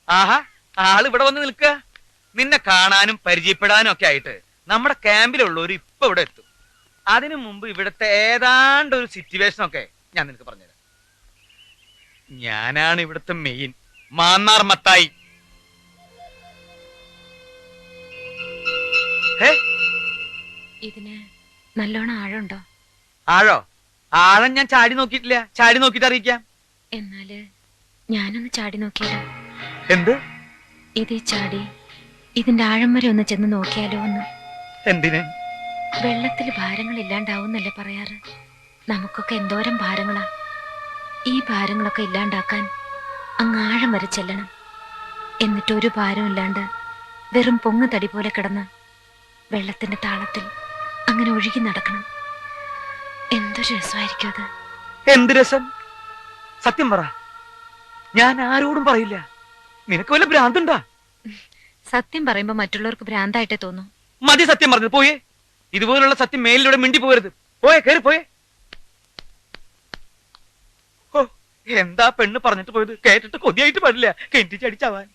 ആഹാ, ആള് ഇവിടെ വന്ന് നിൽക്കുക. നിന്നെ കാണാനും പരിചയപ്പെടാനും ഒക്കെ ആയിട്ട് നമ്മുടെ ക്യാമ്പിലുള്ളവർ ഇപ്പൊ ഇവിടെ എത്തും. അതിനു മുമ്പ് ഇവിടുത്തെ ഏതാണ്ട് ഒരു സിറ്റുവേഷൻ ഒക്കെ ഞാൻ നിനക്ക് പറഞ്ഞുതരാം. ഞാനാണ് ഇവിടുത്തെ മെയിൻ മാന്നാർ മത്തായി. ഇതിന് നല്ലോണം ആഴമുണ്ടോ? ആഴോ? ആഴം ഞാൻ ചാടി നോക്കിയിട്ടില്ല. ചാടി നോക്കിട്ട് അറിയിക്കാം. എന്നാല് ഞാനൊന്ന് ചാടി നോക്കിയാലോ? എന്ത്? ഇതേ ചാടി ഇതിന്റെ ആഴം വരെ ഒന്ന് ചെന്ന് നോക്കിയാലോ ഒന്ന്? എന്തിന്? വെള്ളത്തിൽ ഭാരങ്ങൾ ഇല്ലാണ്ടാവുന്നല്ലേ പറയാറ്? നമുക്കൊക്കെ എന്തോരം ഭാരങ്ങളാ. ഈ ഭാരങ്ങളൊക്കെ ഇല്ലാണ്ടാക്കാൻ അങ്ങ് ആഴം വരെ ചെല്ലണം. എന്നിട്ട് ഒരു ഭാരം ഇല്ലാണ്ട് വെറും പൊങ്ങ് തടി പോലെ കിടന്ന് വെള്ളത്തിന്റെ താളത്തിൽ അങ്ങനെ ഒഴുകി നടക്കണം. എന്തൊരു രസമായിരിക്കും അത്. എന്ത് രസം? സത്യം പറ. ഞാൻ ആരോടും പറയില്ല. നിനക്ക് വല്ല ഭ്രാന്തുണ്ടാ? സത്യം പറയുമ്പോ മറ്റുള്ളവർക്ക് ഭ്രാന്തായിട്ടേ തോന്നും. മതി സത്യം പറഞ്ഞത്. പോയേ. ഇതുപോലുള്ള സത്യം മേലിലൂടെ മിണ്ടി പോകരുത്. പോയേ, കയറി പോയേ. ഓ, എന്താ പെണ്ണ് പറഞ്ഞിട്ട് പോയത്? കേട്ടിട്ട് കൊതിയായിട്ട് പാടില്ല. കെട്ടിച്ചടിച്ചാവാൻ.